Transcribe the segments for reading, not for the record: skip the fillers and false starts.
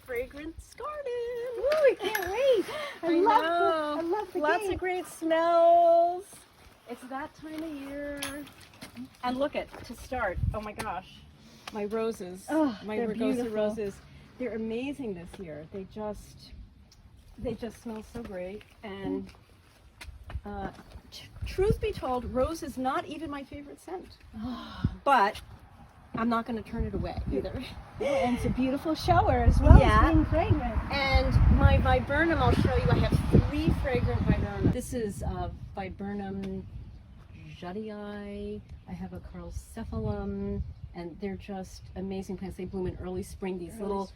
Fragrant Garden. Ooh, I can't wait. I love the Lots gate. of great smells. It's that time of year. And look to start. Oh my gosh, my roses. Oh, my they're Rugosa beautiful. roses. They're amazing this year. They just smell so great. And truth be told, rose is not even my favorite scent. But I'm not going to turn it away either. And it's a beautiful shower as well Yeah. as being fragrant. And my viburnum, I'll show you. I have 3 fragrant viburnums. This is viburnum juddii. I have a carlcephalum, and they're just amazing plants. They bloom in early spring. These little,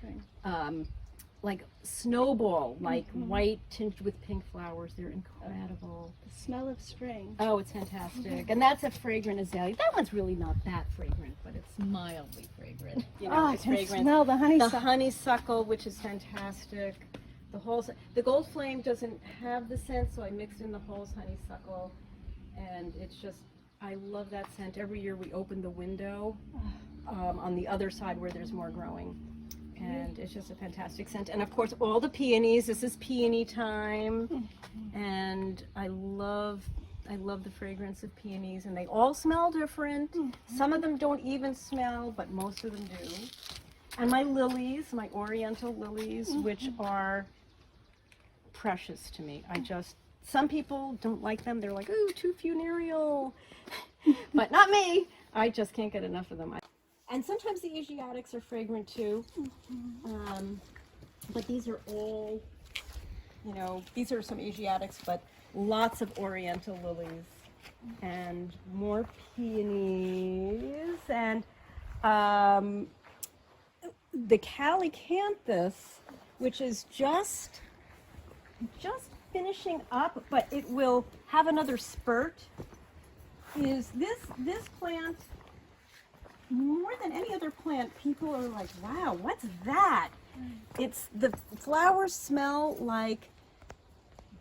like snowball, like white tinged with pink flowers. They're incredible. The smell of spring. Oh, it's fantastic. And that's a fragrant azalea. That one's really not that fragrant, but it's mildly fragrant. You know, Oh, I it's can fragrant. smell the The honeysuckle. honeysuckle, which is fantastic. The gold flame doesn't have the scent, so I mixed in the Halls honeysuckle, and it's just, I love that scent. Every year we open the window on the other side where there's more growing, and it's just a fantastic scent. And of course, all the peonies. This is peony time, and I love the fragrance of peonies, and they all smell different. Some of them don't even smell, but most of them do. And my lilies, my oriental lilies, which are precious to me. Some people don't like them. They're like, ooh, too funereal. But not me. I just can't get enough of them. And sometimes the Asiatics are fragrant too. But these are all, these are some Asiatics, but lots of oriental lilies and more peonies. And the calycanthus, which is just finishing up, but it will have another spurt, is this plant. More than any other plant, people are like, wow, what's that? It's the flowers smell like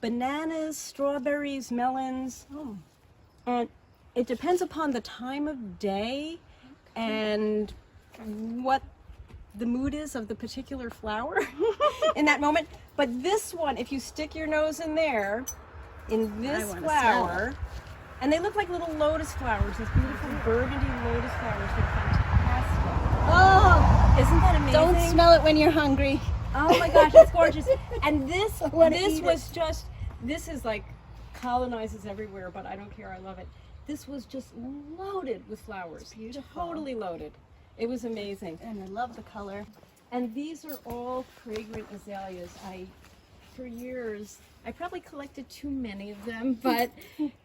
bananas, strawberries, melons. And it depends upon the time of day and what the mood is of the particular flower in that moment. But this one, if you stick your nose in there, in this flower, and they look like little lotus flowers, these beautiful burgundy lotus flowers. They're fantastic. Oh, Isn't that amazing? don't smell it when you're hungry. Oh my gosh, it's gorgeous. And this eat this is like colonizes everywhere, but I don't care, I love it. This was just loaded with flowers. beautiful. Totally loaded. It was amazing. And I love the color. And these are all fragrant azaleas. For years, I probably collected too many of them, but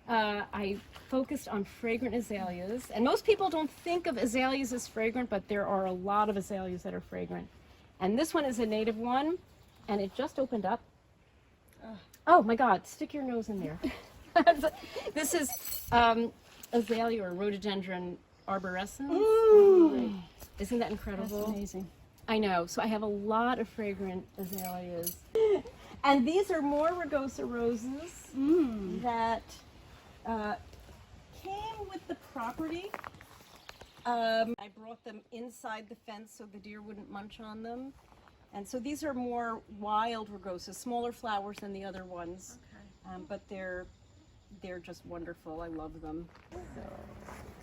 I focused on fragrant azaleas. And most people don't think of azaleas as fragrant, but there are a lot of azaleas that are fragrant. And this one is a native one, and it just opened up. Oh my God, stick your nose in there. This is azalea or rhododendron arborescens. Isn't that incredible? That's amazing. I know. So I have a lot of fragrant azaleas. And these are more Rugosa roses that came with the property. I brought them inside the fence so the deer wouldn't munch on them. And so these are more wild Rugosas, smaller flowers than the other ones. But they're just wonderful. I love them. So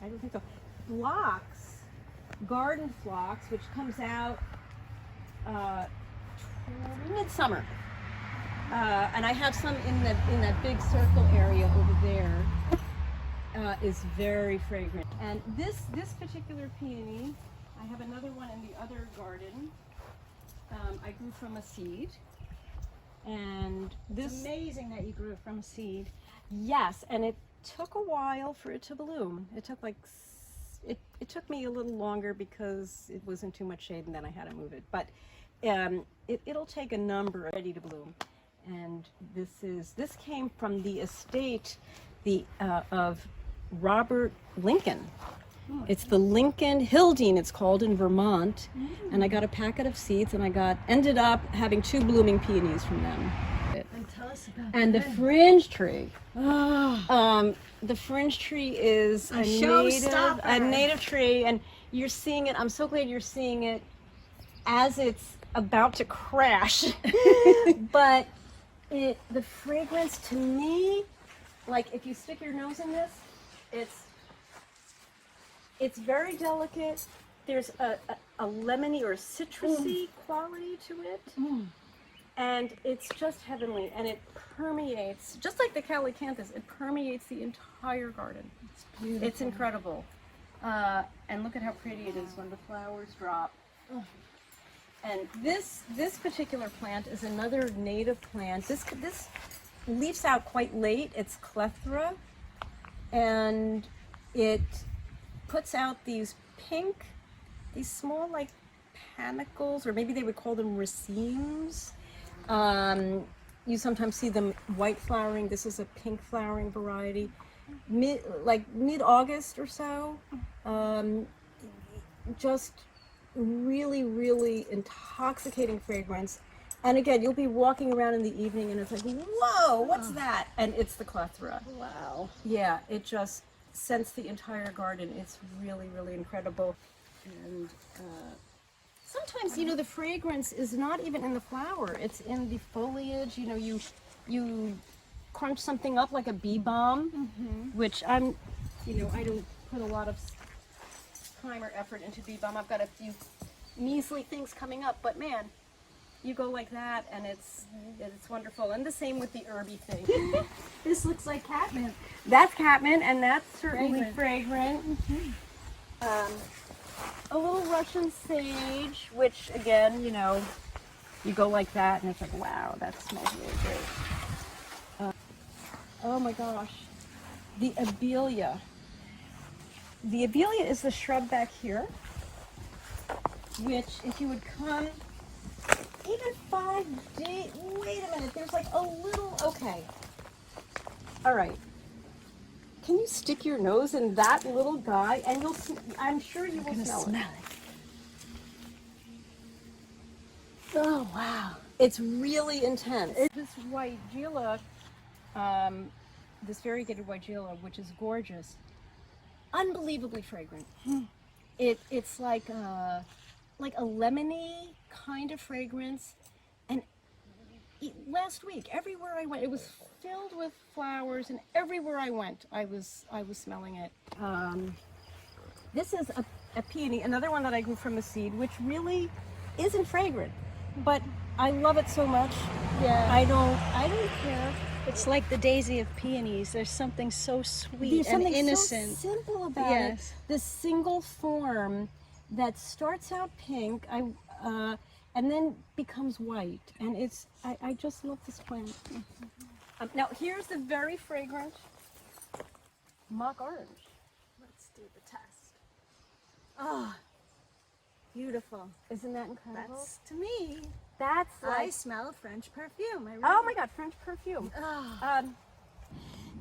I don't think so. Phlox, garden phlox, which comes out midsummer. And I have some in that big circle area over there. Is very fragrant. And this particular peony, I have another one in the other garden. I grew from a seed. And this It's amazing that you grew it from a seed. Yes, and it took a while for it to bloom. It took it took me a little longer because it was in too much shade and then I had to move it. But it'll take a number ready to bloom. And this came from the estate of Robert Lincoln. It's the Lincoln Hildene, it's called, in Vermont. And I got a packet of seeds, and ended up having 2 blooming peonies from them. And tell us about And the fringe tree. The fringe tree is a showstopper. native tree, and you're seeing it. I'm so glad you're seeing it as it's about to crash. But the fragrance to me, like if you stick your nose in this, it's very delicate. There's a lemony or citrusy quality to it. And it's just heavenly, and it permeates, just like the calycanthus, it permeates the entire garden. It's beautiful. It's incredible. And look at how pretty it is when the flowers drop. And this particular plant is another native plant. This leaves out quite late. It's clethra, and it puts out these small like panicles, or maybe they would call them racemes. You sometimes see them white flowering. This is a pink flowering variety. Mid-August or so. Just really, really intoxicating fragrance. And again, you'll be walking around in the evening and it's like, whoa, what's that? And it's the clethra. Wow. Yeah, it just scents the entire garden. It's really, really incredible. And sometimes, the fragrance is not even in the flower. It's in the foliage. You crunch something up like a bee balm, which I don't put a lot of time or effort into bee balm. I've got a few measly things coming up, but man, you go like that and it's wonderful. And the same with the herby thing. This looks like catmint. That's catmint, and that's certainly fragrant. A little Russian sage, which again, you go like that and it's like, wow, that smells really great. Oh my gosh, the abelia. The abelia is the shrub back here, which if you would come even 5 days, wait a minute, there's like a little, okay. All right. Can you stick your nose in that little guy and I'm sure you will smell it. Oh, wow. It's really intense. This white gila, this variegated white gila, which is gorgeous, unbelievably fragrant. It's like a lemony kind of fragrance. And last week, everywhere I went, it was filled with flowers, and everywhere I went, I was smelling it. This is a peony, another one that I grew from a seed, which really isn't fragrant, but I love it so much. Yeah. I don't care. It's like the daisy of peonies. There's something so sweet There's and something innocent. so simple about it. This single form that starts out pink, and then becomes white, and I just love this plant. Now here's the very fragrant mock orange. Let's do the test. Oh, beautiful. Isn't that incredible? That's, to me, That's I like, smell French perfume. I really oh my God, French perfume. Oh.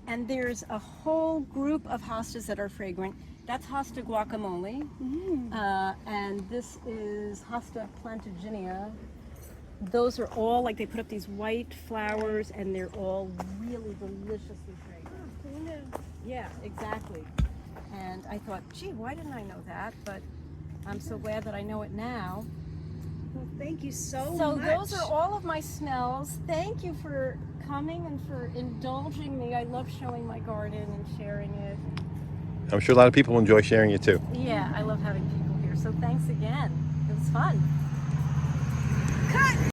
And there's a whole group of hostas that are fragrant. That's hosta guacamole, and this is hosta plantaginia. Those are all like, they put up these white flowers, and they're all really deliciously fragrant. Yeah, exactly. And I thought, gee, why didn't I know that? But I'm so glad that I know it now. Well, thank you so So much. those are all of my smells. Thank you for coming and for indulging me. I love showing my garden and sharing it. I'm sure a lot of people enjoy sharing it too. Yeah, I love having people here. So thanks again. It was fun. Cut!